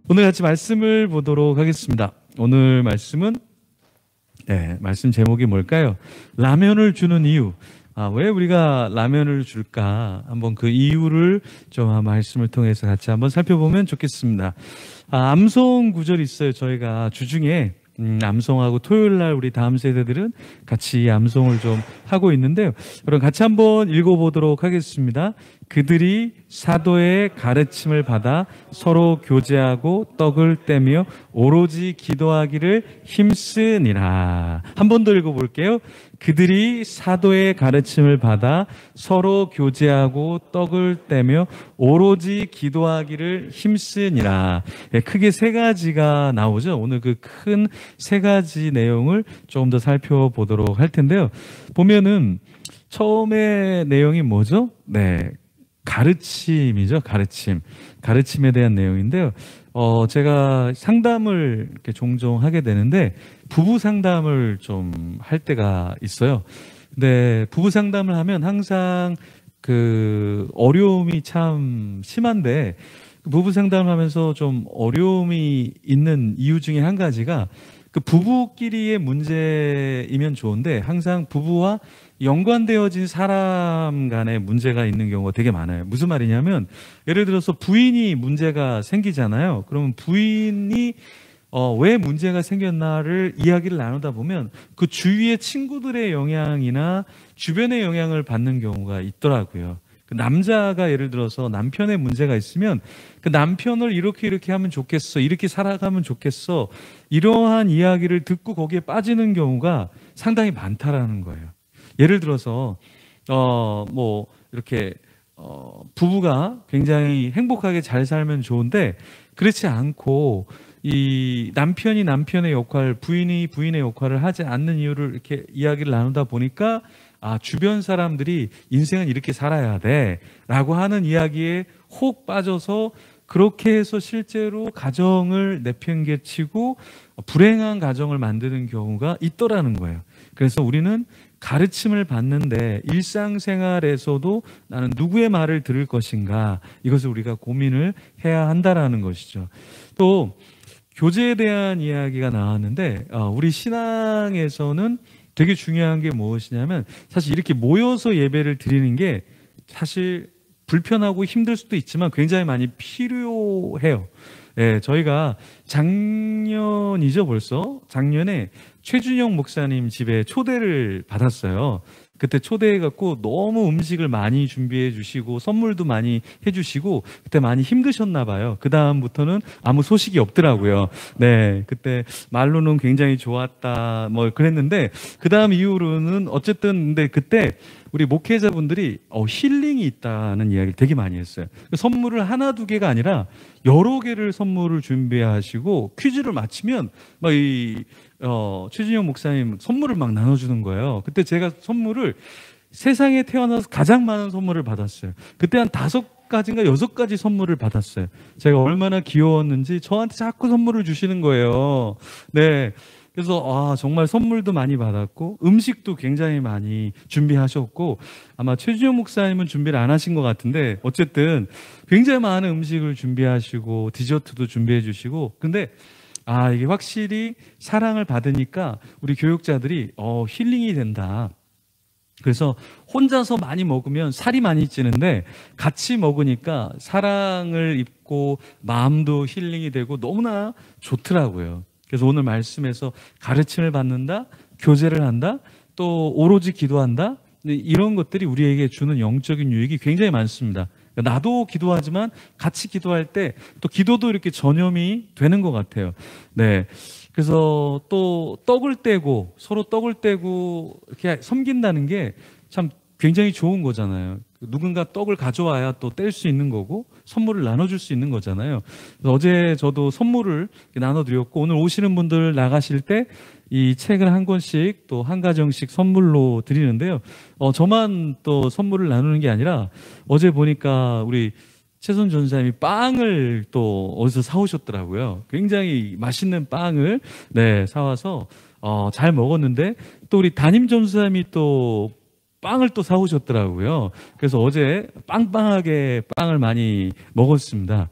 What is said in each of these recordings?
오늘 같이 말씀을 보도록 하겠습니다. 오늘 말씀은 말씀 제목이 뭘까요? 라면을 주는 이유. 왜 우리가 라면을 줄까? 한번 그 이유를 좀 말씀을 통해서 같이 한번 살펴보면 좋겠습니다. 암송 구절이 있어요. 저희가 주중에 암송하고 토요일 날 우리 다음 세대들은 같이 암송을 좀 하고 있는데요. 여러분 같이 한번 읽어보도록 하겠습니다. 그들이 사도의 가르침을 받아 서로 교제하고 떡을 떼며 오로지 기도하기를 힘쓰니라. 한 번 더 읽어볼게요. 그들이 사도의 가르침을 받아 서로 교제하고 떡을 떼며 오로지 기도하기를 힘쓰니라. 크게 세 가지가 나오죠. 오늘 그 큰 세 가지 내용을 조금 더 살펴보도록 할 텐데요. 보면은 처음에 내용이 뭐죠? 가르침이죠. 가르침에 대한 내용인데요. 제가 상담을 이렇게 종종 하게 되는데 부부 상담을 좀 할 때가 있어요. 근데 부부 상담을 하면 항상 그 어려움이 참 심한데 부부 상담을 하면서 좀 어려움이 있는 이유 중에 한 가지가 그 부부끼리의 문제이면 좋은데 항상 부부와 연관되어진 사람 간의 문제가 있는 경우가 되게 많아요. 무슨 말이냐면 예를 들어서 부인이 문제가 생기잖아요. 그러면 부인이 왜 문제가 생겼나를 이야기를 나누다 보면 그 주위의 친구들의 영향이나 주변의 영향을 받는 경우가 있더라고요. 그 남자가 예를 들어서 남편의 문제가 있으면 그 남편을 이렇게 하면 좋겠어, 이렇게 살아가면 좋겠어, 이러한 이야기를 듣고 거기에 빠지는 경우가 상당히 많다라는 거예요. 예를 들어서 이렇게 부부가 굉장히 행복하게 잘 살면 좋은데 그렇지 않고 이 남편이 남편의 역할, 부인이 부인의 역할을 하지 않는 이유를 이렇게 이야기를 나누다 보니까 주변 사람들이 인생은 이렇게 살아야 돼 라고 하는 이야기에 혹 빠져서 그렇게 해서 실제로 가정을 내팽개치고 불행한 가정을 만드는 경우가 있더라는 거예요. 그래서 우리는 가르침을 받는데 일상생활에서도 나는 누구의 말을 들을 것인가, 이것을 우리가 고민을 해야 한다라는 것이죠. 또 교제에 대한 이야기가 나왔는데 우리 신앙에서는 되게 중요한 게 무엇이냐면 사실 이렇게 모여서 예배를 드리는 게 사실 불편하고 힘들 수도 있지만 굉장히 많이 필요해요. 저희가 작년이죠, 벌써 작년에 최준영 목사님 집에 초대를 받았어요. 그때 초대해갖고 너무 음식을 많이 준비해 주시고 선물도 많이 해주시고 그때 많이 힘드셨나 봐요. 그 다음부터는 아무 소식이 없더라고요. 그때 말로는 굉장히 좋았다 그랬는데 그 다음 이후로는 어쨌든 근데 그때 우리 목회자분들이 힐링이 있다는 이야기를 되게 많이 했어요. 선물을 하나 두 개가 아니라 여러 개를 선물을 준비하시고 퀴즈를 맞히면 최진영 목사님 선물을 막 나눠주는 거예요. 그때 제가 선물을 세상에 태어나서 가장 많은 선물을 받았어요. 그때 한 5가지인가 6가지 선물을 받았어요. 제가 얼마나 귀여웠는지 저한테 자꾸 선물을 주시는 거예요. 그래서 정말 선물도 많이 받았고 음식도 굉장히 많이 준비하셨고 아마 최준영 목사님은 준비를 안 하신 것 같은데 어쨌든 굉장히 많은 음식을 준비하시고 디저트도 준비해 주시고 근데 이게 확실히 사랑을 받으니까 우리 교육자들이 힐링이 된다. 그래서 혼자서 많이 먹으면 살이 많이 찌는데 같이 먹으니까 사랑을 입고 마음도 힐링이 되고 너무나 좋더라고요. 그래서 오늘 말씀에서 가르침을 받는다, 교제를 한다, 또 오로지 기도한다, 이런 것들이 우리에게 주는 영적인 유익이 굉장히 많습니다. 나도 기도하지만 같이 기도할 때 또 기도도 이렇게 전염이 되는 것 같아요. 그래서 또 떡을 떼고 서로 떡을 떼고 이렇게 섬긴다는 게 참 굉장히 좋은 거잖아요. 누군가 떡을 가져와야 또 뗄 수 있는 거고 선물을 나눠줄 수 있는 거잖아요. 어제 저도 선물을 나눠드렸고 오늘 오시는 분들 나가실 때 이 책을 한 권씩 또 한 가정씩 선물로 드리는데요. 저만 또 선물을 나누는 게 아니라 어제 보니까 우리 최선 전사님이 빵을 또 어디서 사오셨더라고요. 굉장히 맛있는 빵을 사와서 잘 먹었는데 또 우리 담임 전사님이 또 빵을 또 사오셨더라고요. 그래서 어제 빵빵하게 빵을 많이 먹었습니다.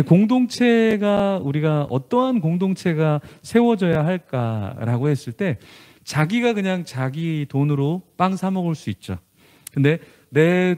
공동체가, 우리가 어떠한 공동체가 세워져야 할까라고 했을 때, 자기가 그냥 자기 돈으로 빵 사 먹을 수 있죠. 근데 내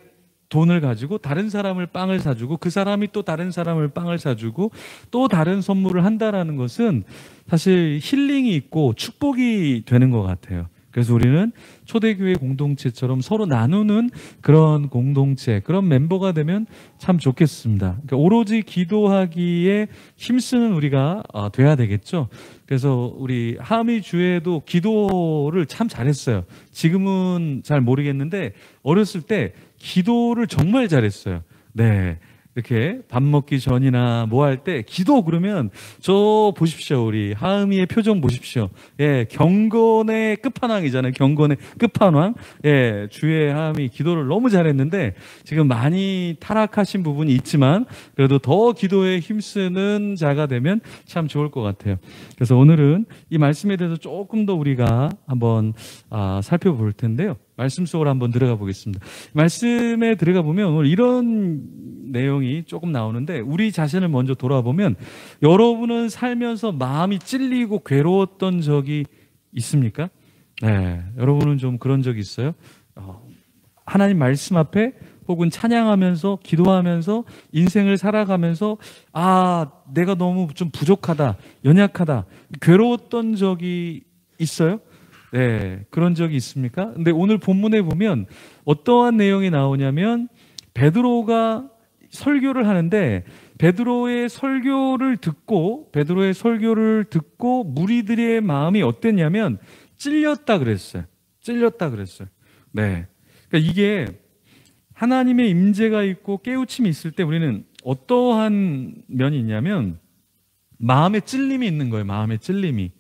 돈을 가지고 다른 사람을 빵을 사주고, 그 사람이 또 다른 사람을 빵을 사주고, 또 다른 선물을 한다라는 것은 사실 힐링이 있고 축복이 되는 것 같아요. 그래서 우리는 초대교회 공동체처럼 서로 나누는 그런 공동체, 그런 멤버가 되면 참 좋겠습니다. 그러니까 오로지 기도하기에 힘쓰는 우리가 돼야 되겠죠. 그래서 우리 하미 주에도 기도를 참 잘했어요. 지금은 잘 모르겠는데 어렸을 때 기도를 정말 잘했어요. 네. 이렇게 밥 먹기 전이나 뭐 할 때 기도 그러면 저 보십시오. 우리 하음이의 표정 보십시오. 예, 경건의 끝판왕이잖아요. 경건의 끝판왕. 예, 주의 하음이 기도를 너무 잘했는데 지금 많이 타락하신 부분이 있지만 그래도 더 기도에 힘쓰는 자가 되면 참 좋을 것 같아요. 그래서 오늘은 이 말씀에 대해서 조금 더 우리가 한번 살펴볼 텐데요. 말씀 속으로 한번 들어가 보겠습니다. 말씀에 들어가 보면 오늘 이런 내용이 조금 나오는데, 우리 자신을 먼저 돌아보면 여러분은 살면서 마음이 찔리고 괴로웠던 적이 있습니까? 네, 여러분은 좀 그런 적이 있어요? 하나님 말씀 앞에 혹은 찬양하면서 기도하면서 인생을 살아가면서 내가 너무 좀 부족하다, 연약하다, 괴로웠던 적이 있어요? 네, 그런 적이 있습니까? 근데 오늘 본문에 보면 어떠한 내용이 나오냐면, 베드로가 설교를 하는데 베드로의 설교를 듣고 무리들의 마음이 어땠냐면 찔렸다 그랬어요. 네. 그러니까 이게 하나님의 임재가 있고 깨우침이 있을 때 우리는 어떠한 면이 있냐면 마음의 찔림이 있는 거예요. 마음의 찔림이.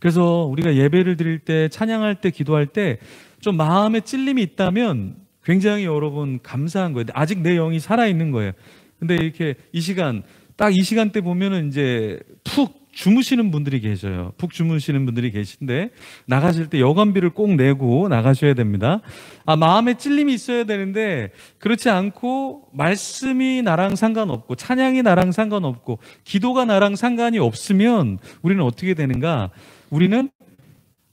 그래서 우리가 예배를 드릴 때, 찬양할 때, 기도할 때 좀 마음의 찔림이 있다면 굉장히 여러분 감사한 거예요. 아직 내 영이 살아있는 거예요. 근데 이렇게 이 시간대 보면은 이제 푹 주무시는 분들이 계셔요. 푹 주무시는 분들이 계신데 나가실 때 여관비를 꼭 내고 나가셔야 됩니다. 마음에 찔림이 있어야 되는데 그렇지 않고 말씀이 나랑 상관없고 찬양이 나랑 상관없고 기도가 나랑 상관이 없으면 우리는 어떻게 되는가? 우리는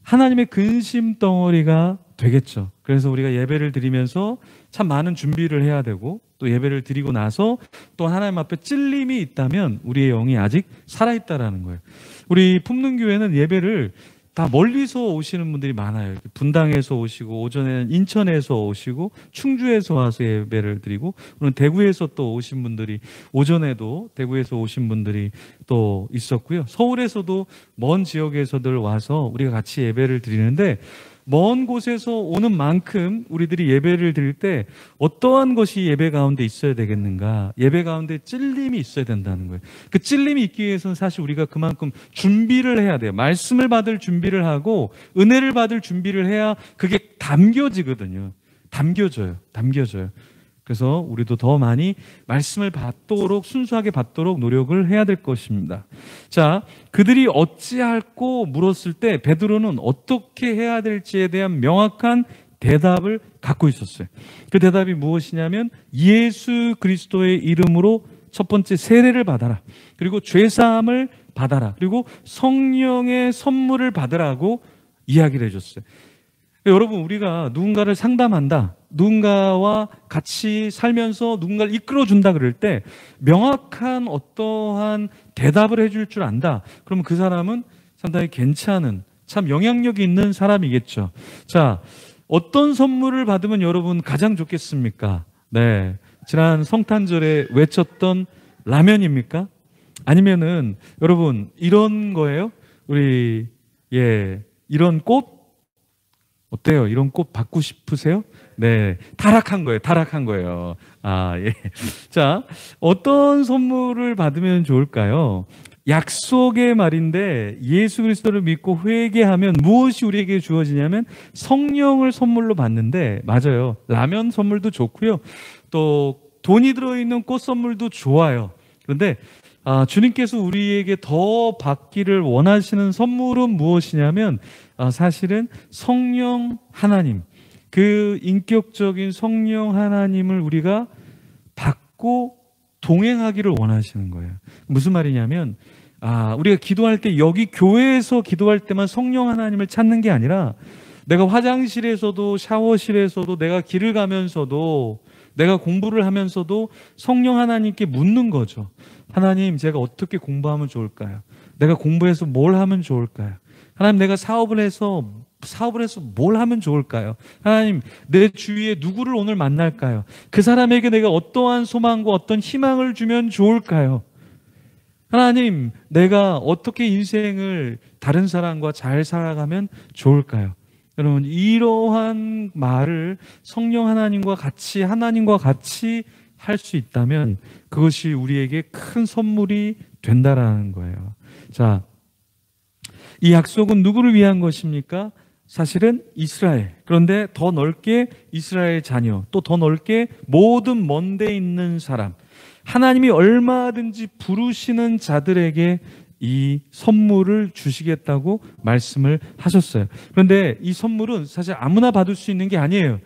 하나님의 근심 덩어리가 되겠죠. 그래서 우리가 예배를 드리면서 참 많은 준비를 해야 되고, 또 예배를 드리고 나서 또 하나님 앞에 찔림이 있다면 우리의 영이 아직 살아있다라는 거예요. 우리 품능교회는 예배를 다 멀리서 오시는 분들이 많아요. 분당에서 오시고, 오전에는 인천에서 오시고, 충주에서 와서 예배를 드리고, 오늘 대구에서 또 오신 분들이, 오전에도 대구에서 오신 분들이 또 있었고요. 서울에서도 먼 지역에서들 와서 우리가 같이 예배를 드리는데, 먼 곳에서 오는 만큼 우리들이 예배를 드릴 때 어떠한 것이 예배 가운데 있어야 되겠는가? 예배 가운데 찔림이 있어야 된다는 거예요. 그 찔림이 있기 위해서는 사실 우리가 그만큼 준비를 해야 돼요. 말씀을 받을 준비를 하고 은혜를 받을 준비를 해야 그게 담겨지거든요. 담겨져요. 그래서 우리도 더 많이 말씀을 받도록, 순수하게 받도록 노력을 해야 될 것입니다. 자, 그들이 어찌할꼬 물었을 때 베드로는 어떻게 해야 될지에 대한 명확한 대답을 갖고 있었어요. 그 대답이 무엇이냐면 예수 그리스도의 이름으로 첫 번째 세례를 받아라. 그리고 죄사함을 받아라. 그리고 성령의 선물을 받으라고 이야기를 해줬어요. 여러분, 우리가 누군가를 상담한다, 누군가와 같이 살면서 누군가를 이끌어준다 그럴 때 명확한 어떠한 대답을 해줄 줄 안다. 그러면 그 사람은 상당히 괜찮은, 참 영향력이 있는 사람이겠죠. 자, 어떤 선물을 받으면 여러분 가장 좋겠습니까? 네, 지난 성탄절에 외쳤던 라면입니까? 아니면은 여러분 이런 거예요? 우리 이런 꽃 어때요? 이런 꽃 받고 싶으세요? 네, 타락한 거예요. 예. 자, 어떤 선물을 받으면 좋을까요? 약속의 말인데 예수 그리스도를 믿고 회개하면 무엇이 우리에게 주어지냐면 성령을 선물로 받는데, 맞아요. 라면 선물도 좋고요. 또 돈이 들어있는 꽃 선물도 좋아요. 그런데 주님께서 우리에게 더 받기를 원하시는 선물은 무엇이냐면 사실은 성령 하나님, 그 인격적인 성령 하나님을 우리가 받고 동행하기를 원하시는 거예요. 무슨 말이냐면 우리가 기도할 때 여기 교회에서 기도할 때만 성령 하나님을 찾는 게 아니라 내가 화장실에서도 샤워실에서도 내가 길을 가면서도 내가 공부를 하면서도 성령 하나님께 묻는 거죠. 하나님, 제가 어떻게 공부하면 좋을까요? 내가 공부해서 뭘 하면 좋을까요? 하나님, 내가 사업을 해서 뭘 하면 좋을까요? 하나님, 내 주위에 누구를 오늘 만날까요? 그 사람에게 내가 어떠한 소망과 어떤 희망을 주면 좋을까요? 하나님, 내가 어떻게 인생을 다른 사람과 잘 살아가면 좋을까요? 여러분, 이러한 말을 성령 하나님과 같이 할 수 있다면 그것이 우리에게 큰 선물이 된다라는 거예요. 자, 이 약속은 누구를 위한 것입니까? 사실은 이스라엘. 그런데 더 넓게 이스라엘 자녀, 또 더 넓게 모든 먼 데 있는 사람, 하나님이 얼마든지 부르시는 자들에게 이 선물을 주시겠다고 말씀을 하셨어요. 그런데 이 선물은 사실 아무나 받을 수 있는 게 아니에요.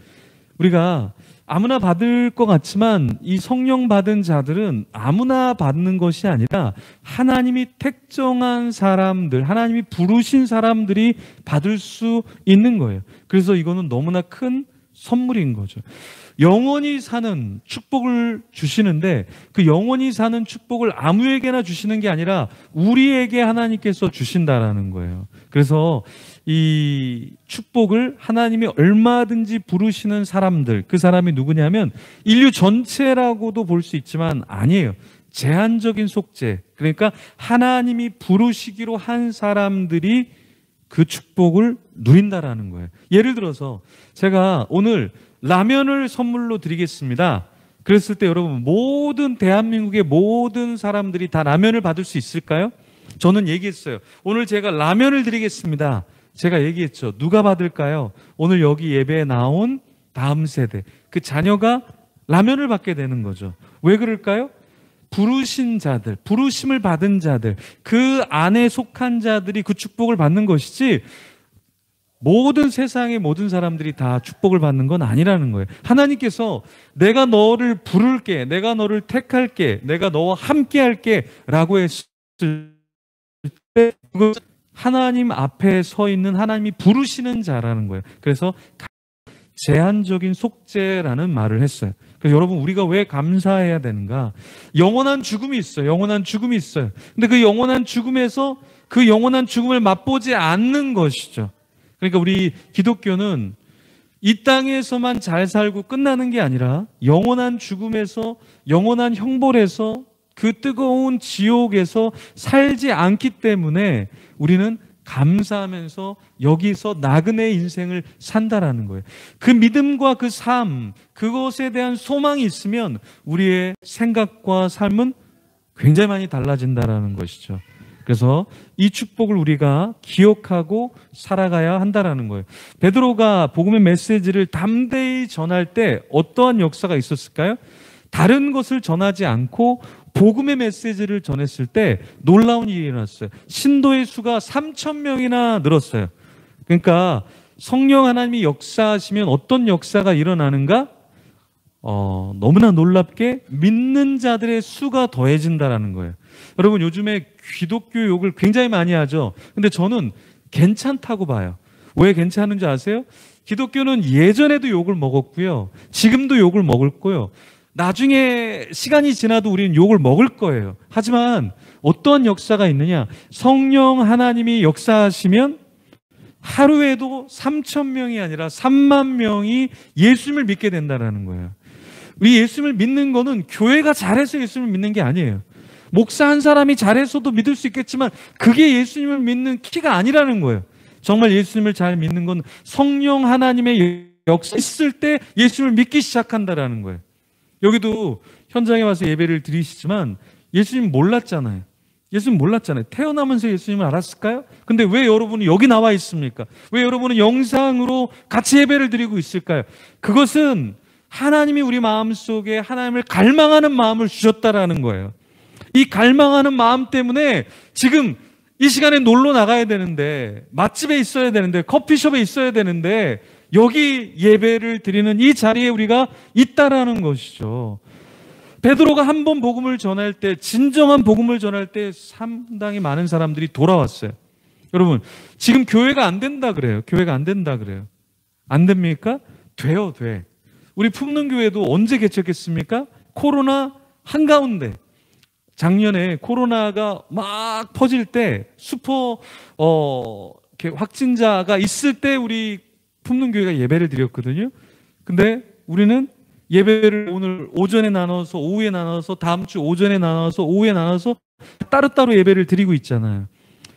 우리가 아무나 받을 것 같지만 이 성령 받은 자들은 아무나 받는 것이 아니라 하나님이 택정한 사람들, 하나님이 부르신 사람들이 받을 수 있는 거예요. 그래서 이거는 너무나 큰 선물인 거죠. 영원히 사는 축복을 주시는데 그 영원히 사는 축복을 아무에게나 주시는 게 아니라 우리에게 하나님께서 주신다라는 거예요. 그래서 이 축복을 하나님이 얼마든지 부르시는 사람들, 그 사람이 누구냐면 인류 전체라고도 볼 수 있지만 아니에요. 제한적인 속죄. 그러니까 하나님이 부르시기로 한 사람들이 그 축복을 누린다라는 거예요. 예를 들어서 제가 오늘 라면을 선물로 드리겠습니다. 그랬을 때 여러분, 모든 대한민국의 모든 사람들이 다 라면을 받을 수 있을까요? 저는 얘기했어요. 오늘 제가 라면을 드리겠습니다. 제가 얘기했죠. 누가 받을까요? 오늘 여기 예배에 나온 다음 세대, 그 자녀가 라면을 받게 되는 거죠. 왜 그럴까요? 부르신 자들, 부르심을 받은 자들, 그 안에 속한 자들이 그 축복을 받는 것이지 모든 세상의 모든 사람들이 다 축복을 받는 건 아니라는 거예요. 하나님께서 내가 너를 부를게, 내가 너를 택할게, 내가 너와 함께 할게 라고 했을 때 그것은 하나님 앞에 서 있는 하나님이 부르시는 자라는 거예요. 그래서 제한적인 속죄라는 말을 했어요. 그래서 여러분, 우리가 왜 감사해야 되는가? 영원한 죽음이 있어요. 영원한 죽음이 있어요. 근데 그 영원한 죽음에서 그 영원한 죽음을 맛보지 않는 것이죠. 그러니까 우리 기독교는 이 땅에서만 잘 살고 끝나는 게 아니라 영원한 죽음에서, 영원한 형벌에서, 그 뜨거운 지옥에서 살지 않기 때문에 우리는 감사하면서 여기서 나그네 인생을 산다라는 거예요. 그 믿음과 그 삶, 그것에 대한 소망이 있으면 우리의 생각과 삶은 굉장히 많이 달라진다라는 것이죠. 그래서 이 축복을 우리가 기억하고 살아가야 한다라는 거예요. 베드로가 복음의 메시지를 담대히 전할 때 어떠한 역사가 있었을까요? 다른 것을 전하지 않고 복음의 메시지를 전했을 때 놀라운 일이 일어났어요. 신도의 수가 3,000명이나 늘었어요. 그러니까 성령 하나님이 역사하시면 어떤 역사가 일어나는가? 너무나 놀랍게 믿는 자들의 수가 더해진다라는 거예요. 여러분, 요즘에 기독교 욕을 굉장히 많이 하죠. 근데 저는 괜찮다고 봐요. 왜 괜찮은지 아세요? 기독교는 예전에도 욕을 먹었고요. 지금도 욕을 먹을 거예요. 나중에 시간이 지나도 우리는 욕을 먹을 거예요. 하지만 어떠한 역사가 있느냐? 성령 하나님이 역사하시면 하루에도 3,000명이 아니라 3만 명이 예수님을 믿게 된다는 거예요. 우리 예수님을 믿는 거는 교회가 잘해서 예수님을 믿는 게 아니에요. 목사 한 사람이 잘해서도 믿을 수 있겠지만 그게 예수님을 믿는 키가 아니라는 거예요. 정말 예수님을 잘 믿는 건 성령 하나님의 역사 있을 때 예수님을 믿기 시작한다라는 거예요. 여기도 현장에 와서 예배를 드리시지만 예수님 몰랐잖아요. 예수님 몰랐잖아요. 태어나면서 예수님을 알았을까요? 근데 왜 여러분이 여기 나와 있습니까? 왜 여러분은 영상으로 같이 예배를 드리고 있을까요? 그것은 하나님이 우리 마음속에 하나님을 갈망하는 마음을 주셨다라는 거예요. 이 갈망하는 마음 때문에 지금 이 시간에 놀러 나가야 되는데, 맛집에 있어야 되는데, 커피숍에 있어야 되는데 여기 예배를 드리는 이 자리에 우리가 있다라는 것이죠. 베드로가 한 번 복음을 전할 때, 진정한 복음을 전할 때 상당히 많은 사람들이 돌아왔어요. 여러분, 지금 교회가 안 된다 그래요. 교회가 안 된다 그래요. 안 됩니까? 돼요, 돼. 우리 품능교회도 언제 개척했습니까? 코로나 한가운데. 작년에 코로나가 막 퍼질 때 이렇게 확진자가 있을 때 우리 품능교회가 예배를 드렸거든요. 근데 우리는 예배를 오늘 오전에 나눠서 오후에 나눠서 다음 주 오전에 나눠서 오후에 나눠서 따로따로 예배를 드리고 있잖아요.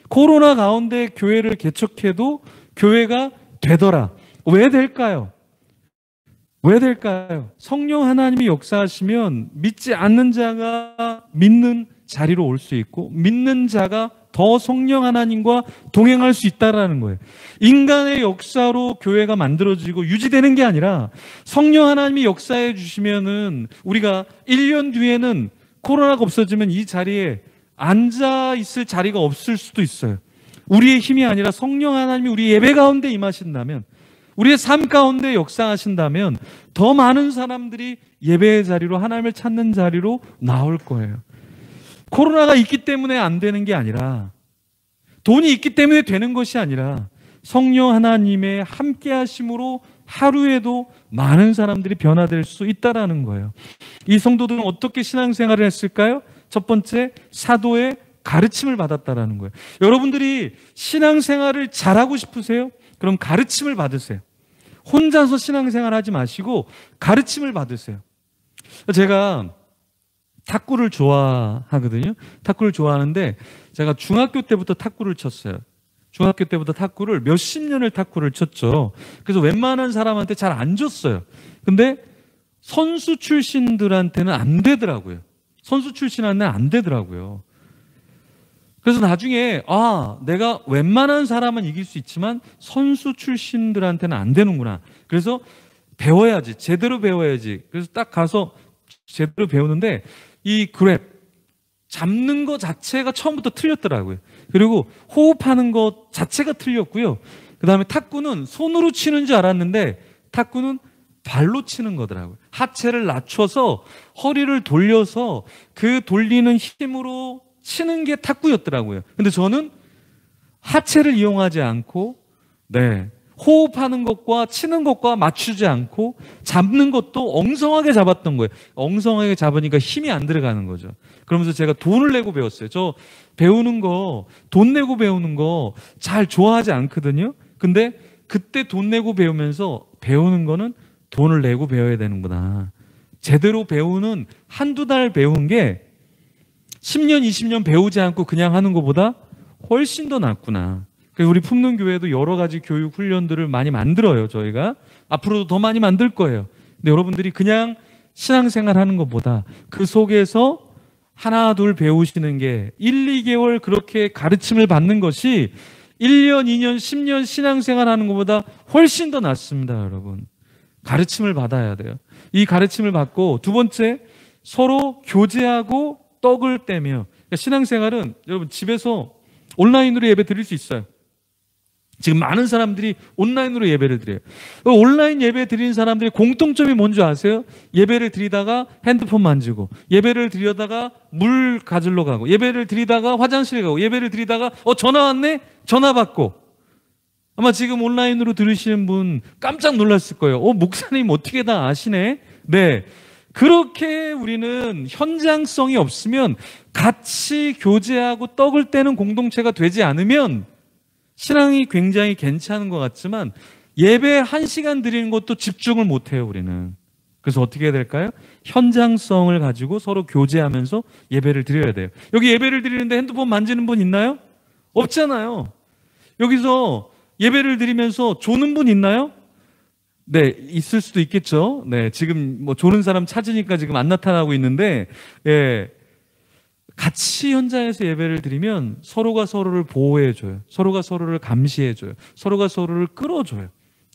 코로나 가운데 교회를 개척해도 교회가 되더라. 왜 될까요? 왜 될까요? 성령 하나님이 역사하시면 믿지 않는 자가 믿는 자리로 올 수 있고 믿는 자가 더 성령 하나님과 동행할 수 있다라는 거예요. 인간의 역사로 교회가 만들어지고 유지되는 게 아니라 성령 하나님이 역사해 주시면은 우리가 1년 뒤에는 코로나가 없어지면 이 자리에 앉아 있을 자리가 없을 수도 있어요. 우리의 힘이 아니라 성령 하나님이 우리 예배 가운데 임하신다면, 우리의 삶 가운데 역사하신다면 더 많은 사람들이 예배의 자리로, 하나님을 찾는 자리로 나올 거예요. 코로나가 있기 때문에 안 되는 게 아니라, 돈이 있기 때문에 되는 것이 아니라 성령 하나님의 함께 하심으로 하루에도 많은 사람들이 변화될 수 있다라는 거예요. 이 성도들은 어떻게 신앙생활을 했을까요? 첫 번째, 사도의 가르침을 받았다라는 거예요. 여러분들이 신앙생활을 잘하고 싶으세요? 그럼 가르침을 받으세요. 혼자서 신앙생활 하지 마시고 가르침을 받으세요. 제가 탁구를 좋아하거든요. 탁구를 좋아하는데 제가 중학교 때부터 탁구를 쳤어요. 중학교 때부터 탁구를 몇십 년을 탁구를 쳤죠. 그래서 웬만한 사람한테 잘 안 줬어요. 근데 선수 출신들한테는 안 되더라고요. 선수 출신한테는 안 되더라고요. 그래서 나중에 내가 웬만한 사람은 이길 수 있지만 선수 출신들한테는 안 되는구나. 그래서 배워야지. 제대로 배워야지. 그래서 딱 가서 제대로 배우는데 이 그랩 잡는 거 자체가 처음부터 틀렸더라고요. 그리고 호흡하는 것 자체가 틀렸고요. 그 다음에 탁구는 손으로 치는 줄 알았는데 탁구는 발로 치는 거더라고요. 하체를 낮춰서 허리를 돌려서 그 돌리는 힘으로 치는 게 탁구였더라고요. 근데 저는 하체를 이용하지 않고 호흡하는 것과 치는 것과 맞추지 않고 잡는 것도 엉성하게 잡았던 거예요. 엉성하게 잡으니까 힘이 안 들어가는 거죠. 그러면서 제가 돈을 내고 배웠어요. 저 배우는 거, 돈 내고 배우는 거 잘 좋아하지 않거든요. 근데 그때 돈 내고 배우면서 배우는 거는 돈을 내고 배워야 되는구나. 제대로 배우는 한두 달 배운 게 10년, 20년 배우지 않고 그냥 하는 것보다 훨씬 더 낫구나. 그래서 우리 품능교회도 여러 가지 교육 훈련들을 많이 만들어요. 저희가 앞으로도 더 많이 만들 거예요. 근데 여러분들이 그냥 신앙생활 하는 것보다 그 속에서 하나 둘 배우시는 게 1, 2개월 그렇게 가르침을 받는 것이 1년, 2년, 10년 신앙생활 하는 것보다 훨씬 더 낫습니다. 여러분, 가르침을 받아야 돼요. 이 가르침을 받고 두 번째, 서로 교제하고 떡을 떼며. 그러니까 신앙생활은 여러분 집에서 온라인으로 예배 드릴 수 있어요. 지금 많은 사람들이 온라인으로 예배를 드려요. 온라인 예배 드리는 사람들의 공통점이 뭔지 아세요? 예배를 드리다가 핸드폰 만지고, 예배를 드리다가 물 가지러 가고, 예배를 드리다가 화장실 가고, 예배를 드리다가 전화 왔네? 전화 받고. 아마 지금 온라인으로 들으시는 분 깜짝 놀랐을 거예요. 목사님 어떻게 다 아시네? 네. 그렇게 우리는 현장성이 없으면, 같이 교제하고 떡을 떼는 공동체가 되지 않으면 신앙이 굉장히 괜찮은 것 같지만 예배 1시간 드리는 것도 집중을 못해요, 우리는. 그래서 어떻게 해야 될까요? 현장성을 가지고 서로 교제하면서 예배를 드려야 돼요. 여기 예배를 드리는데 핸드폰 만지는 분 있나요? 없잖아요. 여기서 예배를 드리면서 조는 분 있나요? 네, 있을 수도 있겠죠. 네, 지금 조는 사람 찾으니까 지금 안 나타나고 있는데, 같이 현장에서 예배를 드리면 서로가 서로를 보호해줘요. 서로가 서로를 감시해줘요. 서로가 서로를 끌어줘요.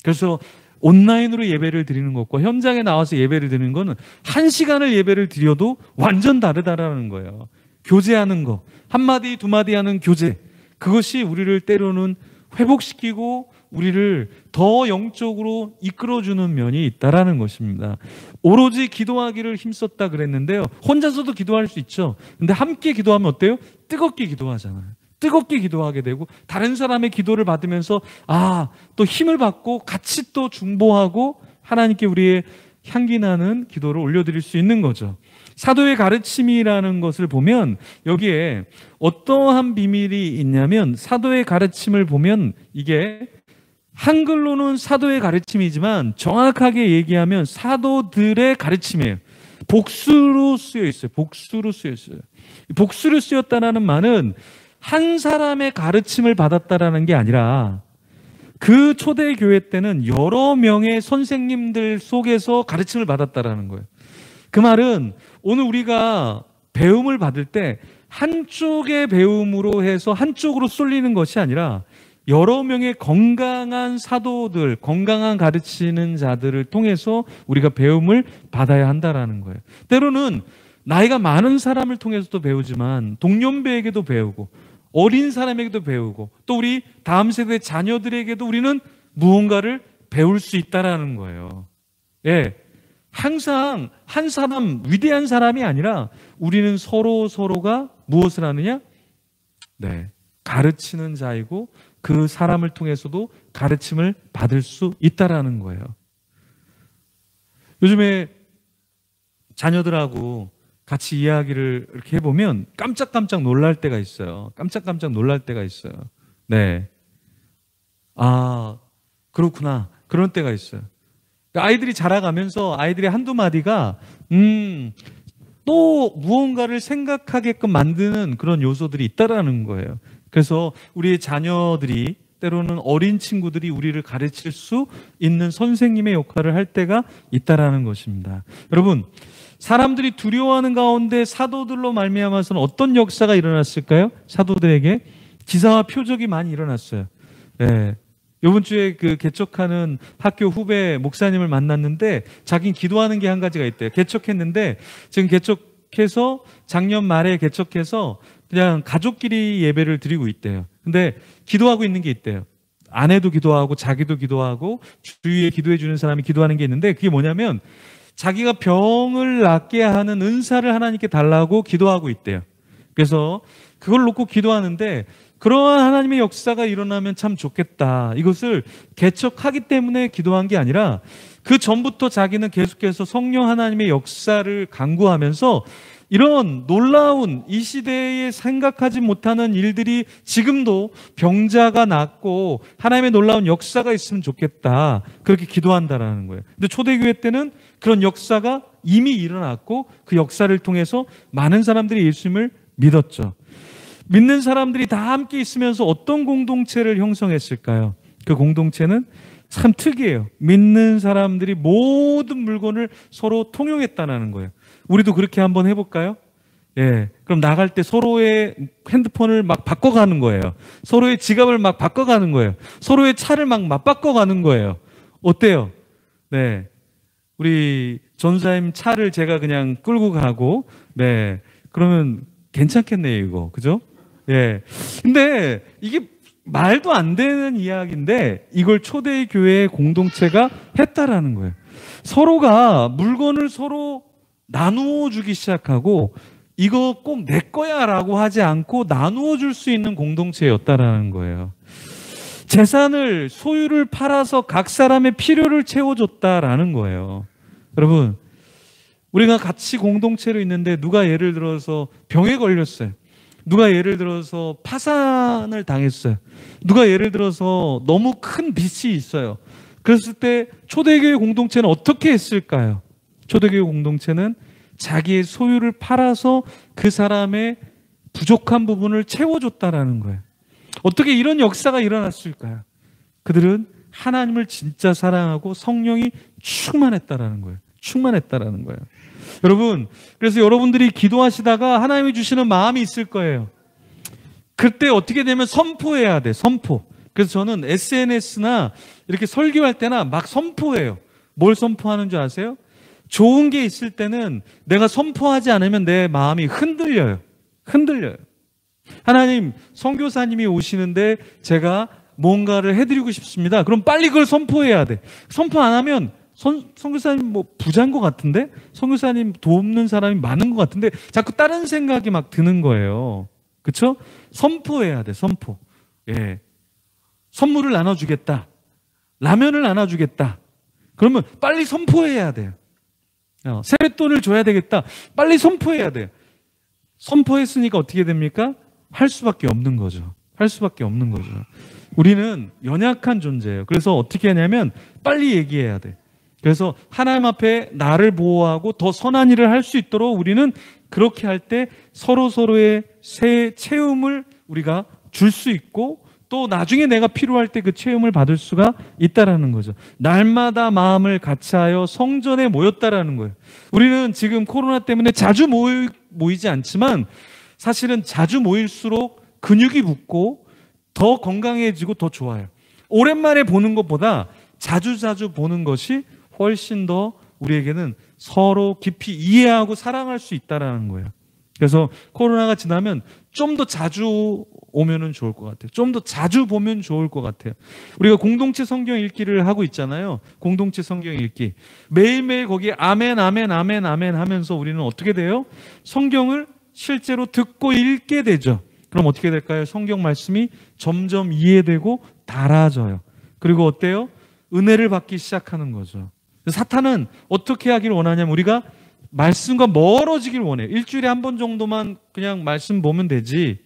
그래서 온라인으로 예배를 드리는 것과 현장에 나와서 예배를 드리는 거는 1시간을 예배를 드려도 완전 다르다라는 거예요. 교제하는 거, 한마디 두마디 하는 교제, 그것이 우리를 때로는 회복시키고 우리를 더 영적으로 이끌어주는 면이 있다라는 것입니다. 오로지 기도하기를 힘썼다 그랬는데요. 혼자서도 기도할 수 있죠. 근데 함께 기도하면 어때요? 뜨겁게 기도하잖아요. 뜨겁게 기도하게 되고 다른 사람의 기도를 받으면서 또 힘을 받고 같이 또 중보하고 하나님께 우리의 향기 나는 기도를 올려드릴 수 있는 거죠. 사도의 가르침이라는 것을 보면 여기에 어떠한 비밀이 있냐면 사도의 가르침을 보면 이게 한글로는 사도의 가르침이지만 정확하게 얘기하면 사도들의 가르침이에요. 복수로 쓰여 있어요. 복수로 쓰여 있어요. 복수로 쓰였다는 말은 한 사람의 가르침을 받았다라는 게 아니라 그 초대교회 때는 여러 명의 선생님들 속에서 가르침을 받았다라는 거예요. 그 말은 오늘 우리가 배움을 받을 때 한쪽의 배움으로 해서 한쪽으로 쏠리는 것이 아니라 여러 명의 건강한 사도들, 건강한 가르치는 자들을 통해서 우리가 배움을 받아야 한다라는 거예요. 때로는 나이가 많은 사람을 통해서도 배우지만 동년배에게도 배우고 어린 사람에게도 배우고 또 우리 다음 세대 자녀들에게도 우리는 무언가를 배울 수 있다라는 거예요. 예. 항상 한 사람, 위대한 사람이 아니라 우리는 서로가 무엇을 하느냐? 네. 가르치는 자이고 그 사람을 통해서도 가르침을 받을 수 있다라는 거예요. 요즘에 자녀들하고 같이 이야기를 이렇게 해보면 깜짝깜짝 놀랄 때가 있어요. 깜짝깜짝 놀랄 때가 있어요. 네. 그렇구나. 그런 때가 있어요. 아이들이 자라가면서 아이들의 한두 마디가 또 무언가를 생각하게끔 만드는 그런 요소들이 있다라는 거예요. 그래서 우리의 자녀들이 때로는 어린 친구들이 우리를 가르칠 수 있는 선생님의 역할을 할 때가 있다라는 것입니다. 여러분, 사람들이 두려워하는 가운데 사도들로 말미암아서는 어떤 역사가 일어났을까요? 사도들에게 기사와 표적이 많이 일어났어요. 네. 이번 주에 그 개척하는 학교 후배 목사님을 만났는데 자기는 기도하는 게 한 가지가 있대요. 개척했는데 지금 개척해서 작년 말에 개척해서 그냥 가족끼리 예배를 드리고 있대요. 근데 기도하고 있는 게 있대요. 아내도 기도하고 자기도 기도하고 주위에 기도해 주는 사람이 기도하는 게 있는데 그게 뭐냐면 자기가 병을 낫게 하는 은사를 하나님께 달라고 기도하고 있대요. 그래서 그걸 놓고 기도하는데 그러한 하나님의 역사가 일어나면 참 좋겠다. 이것을 개척하기 때문에 기도한 게 아니라 그 전부터 자기는 계속해서 성령 하나님의 역사를 간구하면서 이런 놀라운 이 시대에 생각하지 못하는 일들이 지금도 병자가 낫고 하나님의 놀라운 역사가 있으면 좋겠다. 그렇게 기도한다라는 거예요. 근데 초대교회 때는 그런 역사가 이미 일어났고 그 역사를 통해서 많은 사람들이 예수님을 믿었죠. 믿는 사람들이 다 함께 있으면서 어떤 공동체를 형성했을까요? 그 공동체는 참 특이해요. 믿는 사람들이 모든 물건을 서로 통용했다는 거예요. 우리도 그렇게 한번 해볼까요? 예. 그럼 나갈 때 서로의 핸드폰을 막 바꿔가는 거예요. 서로의 지갑을 막 바꿔가는 거예요. 서로의 차를 막 맞바꿔가는 거예요. 어때요? 네. 우리 전사님 차를 제가 그냥 끌고 가고, 네. 그러면 괜찮겠네요, 이거. 그죠? 예. 근데 이게 말도 안 되는 이야기인데 이걸 초대교회의 공동체가 했다라는 거예요. 서로가 물건을 서로 나누어 주기 시작하고 이거 꼭 내 거야 라고 하지 않고 나누어 줄 수 있는 공동체였다라는 거예요. 재산을, 소유를 팔아서 각 사람의 필요를 채워줬다라는 거예요. 여러분, 우리가 같이 공동체로 있는데 누가 예를 들어서 병에 걸렸어요. 누가 예를 들어서 파산을 당했어요. 누가 예를 들어서 너무 큰 빚이 있어요. 그랬을 때 초대교회 공동체는 어떻게 했을까요? 초대교회 공동체는 자기의 소유를 팔아서 그 사람의 부족한 부분을 채워줬다라는 거예요. 어떻게 이런 역사가 일어났을까요? 그들은 하나님을 진짜 사랑하고 성령이 충만했다라는 거예요. 충만했다라는 거예요. 여러분, 그래서 여러분들이 기도하시다가 하나님이 주시는 마음이 있을 거예요. 그때 어떻게 되면 선포해야 돼, 선포. 그래서 저는 SNS나 이렇게 설교할 때나 막 선포해요. 뭘 선포하는 줄 아세요? 좋은 게 있을 때는 내가 선포하지 않으면 내 마음이 흔들려요. 흔들려요. 하나님, 선교사님이 오시는데 제가 뭔가를 해드리고 싶습니다. 그럼 빨리 그걸 선포해야 돼. 선포 안 하면 선교사님 뭐 부자인 것 같은데? 선교사님 돕는 사람이 많은 것 같은데? 자꾸 다른 생각이 막 드는 거예요. 그쵸? 선포해야 돼, 선포. 예. 선물을 나눠주겠다. 라면을 나눠주겠다. 그러면 빨리 선포해야 돼요. 세뱃돈을 줘야 되겠다. 빨리 선포해야 돼요. 선포했으니까 어떻게 됩니까? 할 수밖에 없는 거죠. 할 수밖에 없는 거죠. 우리는 연약한 존재예요. 그래서 어떻게 하냐면 빨리 얘기해야 돼. 그래서 하나님 앞에 나를 보호하고 더 선한 일을 할 수 있도록 우리는 그렇게 할 때 서로서로의 새 체험을 우리가 줄 수 있고 또 나중에 내가 필요할 때 그 체험을 받을 수가 있다라는 거죠. 날마다 마음을 같이하여 성전에 모였다라는 거예요. 우리는 지금 코로나 때문에 자주 모이지 않지만 사실은 자주 모일수록 근육이 붙고 더 건강해지고 더 좋아요. 오랜만에 보는 것보다 자주자주 보는 것이 훨씬 더 우리에게는 서로 깊이 이해하고 사랑할 수 있다라는 거예요. 그래서 코로나가 지나면 좀 더 자주 오면은 좋을 것 같아요. 좀 더 자주 보면 좋을 것 같아요. 우리가 공동체 성경 읽기를 하고 있잖아요. 공동체 성경 읽기. 매일매일 거기에 아멘, 아멘, 아멘, 아멘 하면서 우리는 어떻게 돼요? 성경을 실제로 듣고 읽게 되죠. 그럼 어떻게 될까요? 성경 말씀이 점점 이해되고 달아져요. 그리고 어때요? 은혜를 받기 시작하는 거죠. 사탄은 어떻게 하기를 원하냐면 우리가 말씀과 멀어지길 원해요. 일주일에 한 번 정도만 그냥 말씀 보면 되지.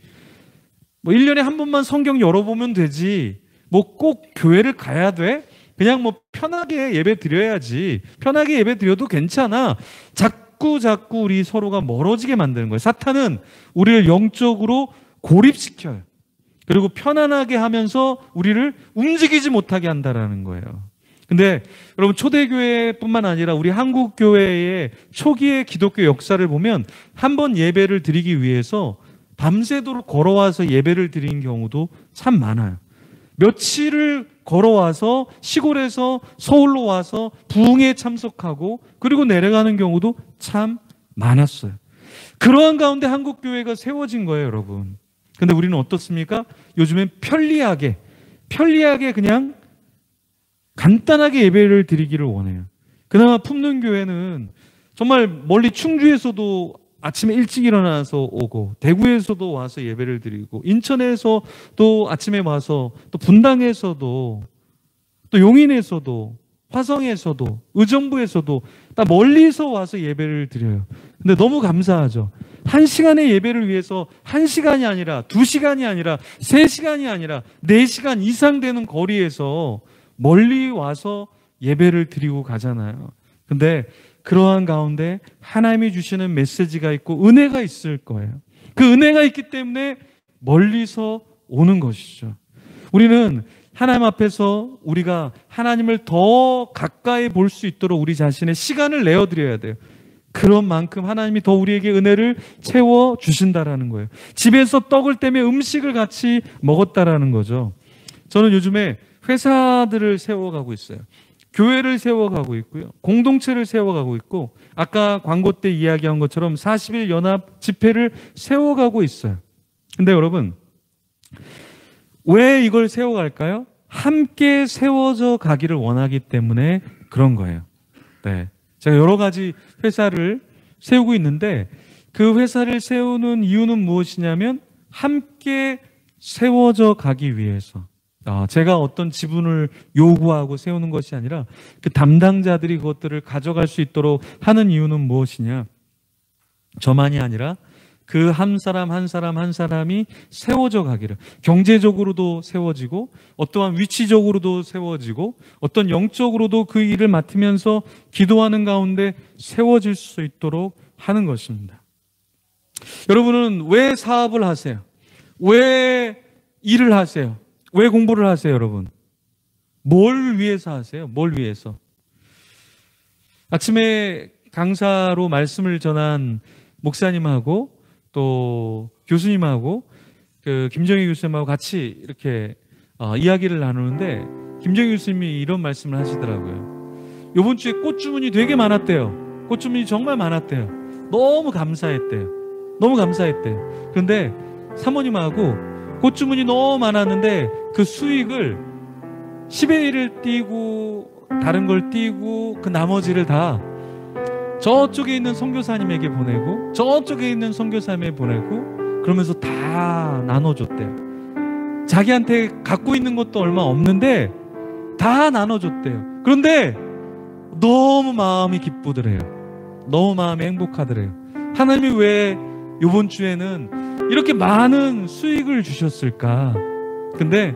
뭐 1년에 한 번만 성경 열어보면 되지. 뭐 꼭 교회를 가야 돼? 그냥 뭐 편하게 예배 드려야지. 편하게 예배 드려도 괜찮아. 자꾸 우리 서로가 멀어지게 만드는 거예요. 사탄은 우리를 영적으로 고립시켜요. 그리고 편안하게 하면서 우리를 움직이지 못하게 한다라는 거예요. 근데 여러분 초대교회뿐만 아니라 우리 한국교회의 초기의 기독교 역사를 보면 한 번 예배를 드리기 위해서 밤새도록 걸어와서 예배를 드린 경우도 참 많아요. 며칠을 걸어와서 시골에서 서울로 와서 부흥에 참석하고 그리고 내려가는 경우도 참 많았어요. 그러한 가운데 한국교회가 세워진 거예요, 여러분. 근데 우리는 어떻습니까? 요즘엔 편리하게 그냥 간단하게 예배를 드리기를 원해요. 그나마 품는교회는 정말 멀리 충주에서도 아침에 일찍 일어나서 오고 대구에서도 와서 예배를 드리고 인천에서도 아침에 와서 또 분당에서도 또 용인에서도 화성에서도 의정부에서도 다 멀리서 와서 예배를 드려요. 근데 너무 감사하죠. 1시간의 예배를 위해서 1시간이 아니라 2시간이 아니라 3시간이 아니라 4시간 이상 되는 거리에서 멀리 와서 예배를 드리고 가잖아요. 근데 그러한 가운데 하나님이 주시는 메시지가 있고 은혜가 있을 거예요. 그 은혜가 있기 때문에 멀리서 오는 것이죠. 우리는 하나님 앞에서 우리가 하나님을 더 가까이 볼 수 있도록 우리 자신의 시간을 내어드려야 돼요. 그런 만큼 하나님이 더 우리에게 은혜를 채워주신다라는 거예요. 집에서 떡을 떼며 음식을 같이 먹었다라는 거죠. 저는 요즘에 회사들을 세워가고 있어요. 교회를 세워가고 있고요. 공동체를 세워가고 있고 아까 광고 때 이야기한 것처럼 40일 연합 집회를 세워가고 있어요. 근데 여러분 왜 이걸 세워갈까요? 함께 세워져 가기를 원하기 때문에 그런 거예요. 네, 제가 여러 가지 회사를 세우고 있는데 그 회사를 세우는 이유는 무엇이냐면 함께 세워져 가기 위해서. 제가 어떤 지분을 요구하고 세우는 것이 아니라 그 담당자들이 그것들을 가져갈 수 있도록 하는 이유는 무엇이냐? 저만이 아니라 그 한 사람 한 사람이 세워져 가기를, 경제적으로도 세워지고 어떠한 위치적으로도 세워지고 어떤 영적으로도 그 일을 맡으면서 기도하는 가운데 세워질 수 있도록 하는 것입니다. 여러분은 왜 사업을 하세요? 왜 일을 하세요? 왜 공부를 하세요, 여러분? 뭘 위해서 하세요? 뭘 위해서? 아침에 강사로 말씀을 전한 목사님하고 또 교수님하고 그 김정희 교수님하고 같이 이렇게 이야기를 나누는데 김정희 교수님이 이런 말씀을 하시더라고요. 이번 주에 꽃 주문이 되게 많았대요. 꽃 주문이 정말 많았대요. 너무 감사했대요. 그런데 사모님하고 꽃 주문이 너무 많았는데 그 수익을 10의 1을 띄고 다른 걸 띄고 그 나머지를 다 저쪽에 있는 선교사님에게 보내고 저쪽에 있는 선교사님에게 보내고 그러면서 다 나눠줬대요. 자기한테 갖고 있는 것도 얼마 없는데 다 나눠줬대요. 그런데 너무 마음이 기쁘더래요. 너무 마음이 행복하더래요. 하나님이 왜 이번 주에는 이렇게 많은 수익을 주셨을까? 근데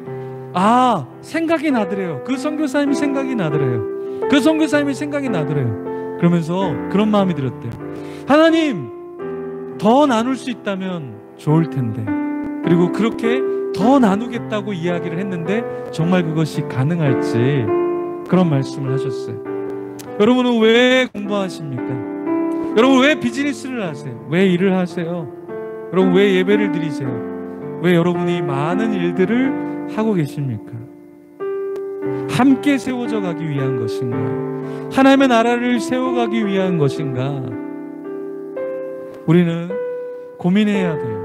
생각이 나더래요. 그 선교사님이 생각이 나더래요. 그 선교사님이 생각이 나더래요. 그러면서 그런 마음이 들었대요. 하나님, 더 나눌 수 있다면 좋을 텐데. 그리고 그렇게 더 나누겠다고 이야기를 했는데 정말 그것이 가능할지 그런 말씀을 하셨어요. 여러분은 왜 공부하십니까? 여러분 왜 비즈니스를 하세요? 왜 일을 하세요? 여러분 왜 예배를 드리세요? 왜 여러분이 많은 일들을 하고 계십니까? 함께 세워져 가기 위한 것인가? 하나님의 나라를 세워가기 위한 것인가? 우리는 고민해야 돼요.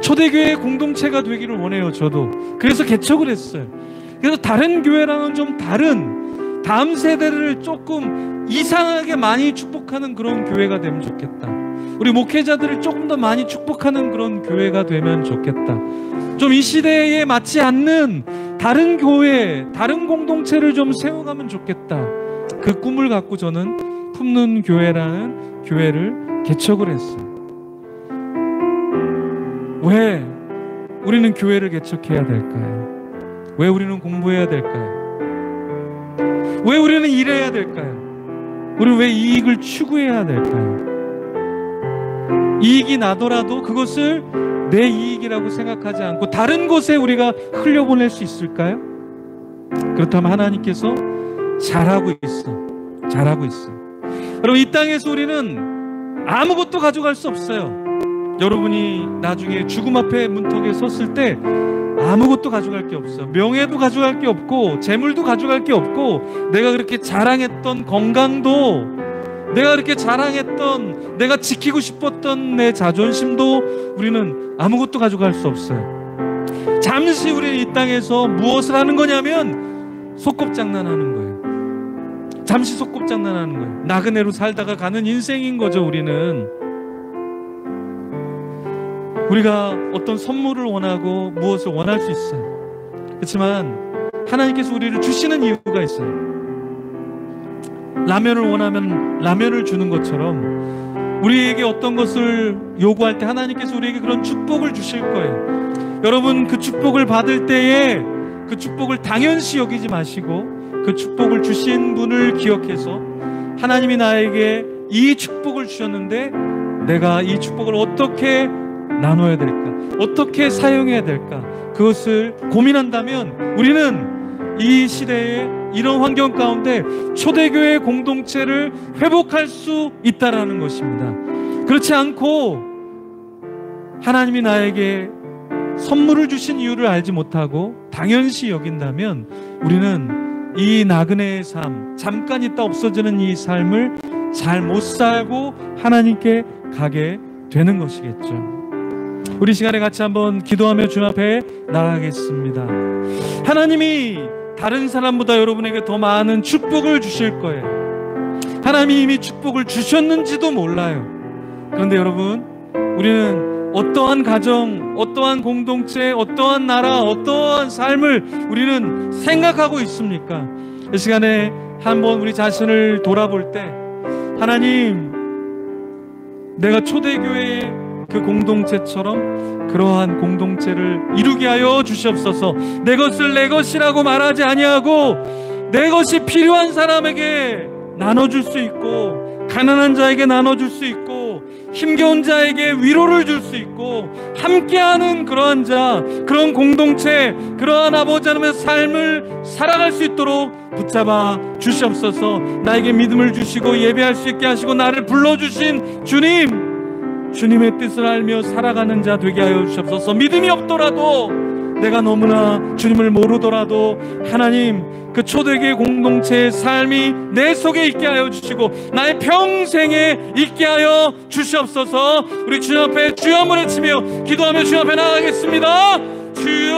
초대교회 공동체가 되기를 원해요. 저도 그래서 개척을 했어요. 그래서 다른 교회랑은 좀 다른, 다음 세대를 조금 이상하게 많이 축복하는 그런 교회가 되면 좋겠다. 우리 목회자들을 조금 더 많이 축복하는 그런 교회가 되면 좋겠다. 좀 이 시대에 맞지 않는 다른 교회, 다른 공동체를 좀 세워가면 좋겠다. 그 꿈을 갖고 저는 품는 교회라는 교회를 개척을 했어요. 왜 우리는 교회를 개척해야 될까요? 왜 우리는 공부해야 될까요? 왜 우리는 일해야 될까요? 우리는 왜 이익을 추구해야 될까요? 이익이 나더라도 그것을 내 이익이라고 생각하지 않고 다른 곳에 우리가 흘려보낼 수 있을까요? 그렇다면 하나님께서 잘하고 있어. 여러분, 이 땅에서 우리는 아무것도 가져갈 수 없어요. 여러분이 나중에 죽음 앞에 문턱에 섰을 때 아무것도 가져갈 게 없어요. 명예도 가져갈 게 없고 재물도 가져갈 게 없고 내가 그렇게 자랑했던 건강도, 내가 그렇게 자랑했던, 내가 지키고 싶었던 내 자존심도 우리는 아무것도 가져갈 수 없어요. 잠시 우리 이 땅에서 무엇을 하는 거냐면 소꿉장난하는 거예요. 잠시 소꿉장난하는 거예요. 나그네로 살다가 가는 인생인 거죠. 우리가 어떤 선물을 원하고 무엇을 원할 수 있어요. 그렇지만 하나님께서 우리를 주시는 이유가 있어요. 라면을 원하면 라면을 주는 것처럼 우리에게 어떤 것을 요구할 때 하나님께서 우리에게 그런 축복을 주실 거예요. 여러분, 그 축복을 받을 때에 그 축복을 당연시 여기지 마시고 그 축복을 주신 분을 기억해서 하나님이 나에게 이 축복을 주셨는데 내가 이 축복을 어떻게 나눠야 될까? 어떻게 사용해야 될까? 그것을 고민한다면 우리는 이 시대에 이런 환경 가운데 초대교회 공동체를 회복할 수 있다라는 것입니다. 그렇지 않고 하나님이 나에게 선물을 주신 이유를 알지 못하고 당연시 여긴다면 우리는 이 나그네의 삶, 잠깐 있다 없어지는 이 삶을 잘 못 살고 하나님께 가게 되는 것이겠죠. 우리 시간에 같이 한번 기도하며 주님 앞에 나가겠습니다. 하나님이 다른 사람보다 여러분에게 더 많은 축복을 주실 거예요. 하나님이 이미 축복을 주셨는지도 몰라요. 그런데 여러분, 우리는 어떠한 가정, 어떠한 공동체, 어떠한 나라, 어떠한 삶을 우리는 생각하고 있습니까? 이 시간에 한번 우리 자신을 돌아볼 때 하나님, 내가 초대교회의 그 공동체처럼 그러한 공동체를 이루게 하여 주시옵소서. 내 것을 내 것이라고 말하지 아니하고 내 것이 필요한 사람에게 나눠줄 수 있고 가난한 자에게 나눠줄 수 있고 힘겨운 자에게 위로를 줄 수 있고 함께하는 그러한 자, 그런 공동체, 그러한 아버지 하나님의 삶을 살아갈 수 있도록 붙잡아 주시옵소서. 나에게 믿음을 주시고 예배할 수 있게 하시고 나를 불러주신 주님, 주님의 뜻을 알며 살아가는 자 되게 하여 주시옵소서. 믿음이 없더라도 내가 너무나 주님을 모르더라도 하나님 그 초대교회 공동체의 삶이 내 속에 있게 하여 주시고 나의 평생에 있게 하여 주시옵소서. 우리 주님 앞에 주여 외치며 기도하며 주님 앞에 나가겠습니다. 주여,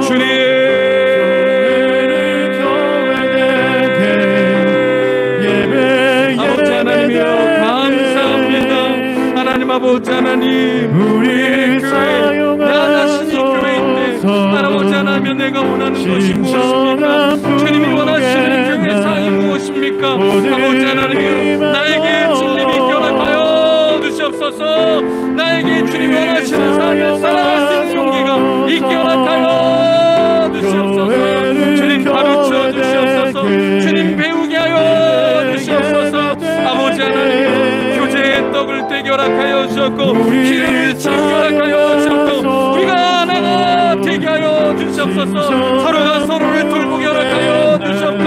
주님 아버지 하나님이여 감사합니다. 하나님 아버지 하나님, 우리의 교회 나 자신이 교회인데 아버지 하나님 내가 원하는 것이 무엇입니까? 주님이 원하시는 교회 사항이 무엇입니까? 아버지 하나님이여 나에게 진리를 결합하여 주시옵소서. 나에게 주님이 원하시는 삶을 살아갈 수 있는 용기가 있게 허락하여 주시옵소서. 주님 가르쳐 주시옵소서. 주님 배우게 하여 주시옵소서. 아버지 하나님 교제의 떡을 떼게 허락하여 주셨고 기름을 치게 허락하여 주셨고 우리가 하나가 되게 하여 주시옵소서. 서로가 서로를 돌보게 허락하여 주셨고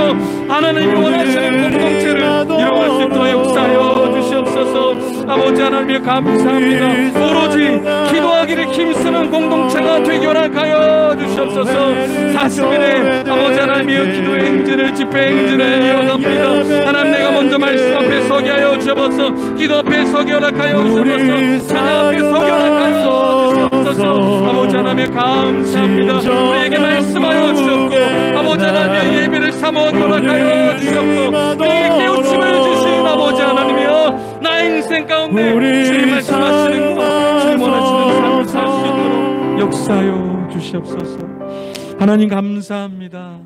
하나님이 원하시는 공동체를 이루어갈 수 있도록 역사하여 주시옵소서. 아버지 하나님 감사합니다. 오로지 기도하기를 힘쓰는 공동체가 되게 허락하여 주시옵소서. 40일에 아버지 하나님이여 기도의 행진을 집회 행진을 이어갑니다. 하나님 내가 먼저 말씀 앞에 서게 하여 주옵소서. 기도 앞에 서게 허락하여 주옵소서. 찬양 앞에 서게 허락하여 주옵소서. 아버지 하나님 감사합니다. 우리에게 말씀하여 주셨고 아버지 하나님의 예배를 사모하게 허락하여 주셨고 우리에게 깨우침을 주신 아버지 하나님이여 나의 인생 가운데 주님 말씀하시는 것 주님 원하시는 삶을 살 수 있도록 역사하여 주시옵소서. 하나님 감사합니다.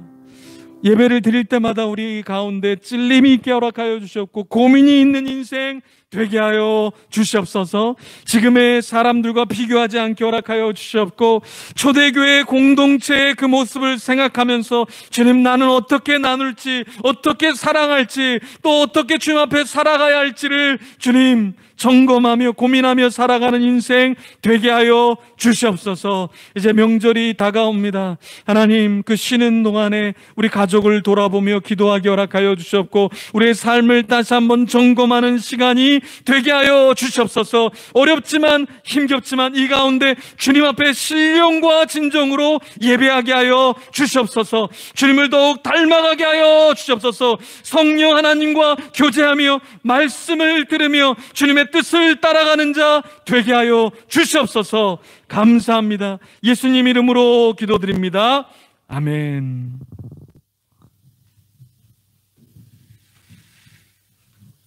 예배를 드릴 때마다 우리 가운데 찔림이 있게 허락하여 주셨고 고민이 있는 인생 되게 하여 주시옵소서. 지금의 사람들과 비교하지 않게 허락하여 주시옵고 초대교회 공동체의 그 모습을 생각하면서 주님 나는 어떻게 나눌지 어떻게 사랑할지 또 어떻게 주님 앞에 살아가야 할지를 주님 점검하며 고민하며 살아가는 인생 되게 하여 주시옵소서. 이제 명절이 다가옵니다. 하나님 그 쉬는 동안에 우리 가족을 돌아보며 기도하게 허락하여 주시옵고 우리의 삶을 다시 한번 점검하는 시간이 되게 하여 주시옵소서. 어렵지만 힘겹지만 이 가운데 주님 앞에 신령과 진정으로 예배하게 하여 주시옵소서. 주님을 더욱 닮아가게 하여 주시옵소서. 성령 하나님과 교제하며 말씀을 들으며 주님의 뜻을 따라가는 자 되게 하여 주시옵소서. 감사합니다. 예수님 이름으로 기도드립니다. 아멘.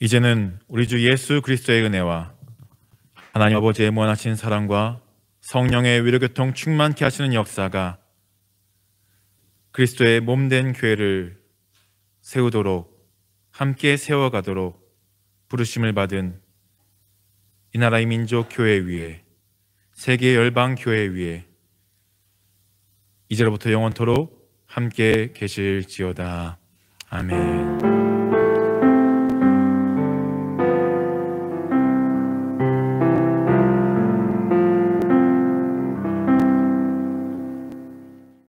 이제는 우리 주 예수 그리스도의 은혜와 하나님 아버지의 무한하신 사랑과 성령의 위로교통 충만케 하시는 역사가 그리스도의 몸된 교회를 세우도록 함께 세워가도록 부르심을 받은 이 나라의 민족 교회 위에 세계 열방 교회 위에 이제로부터 영원토록 함께 계실지어다. 아멘.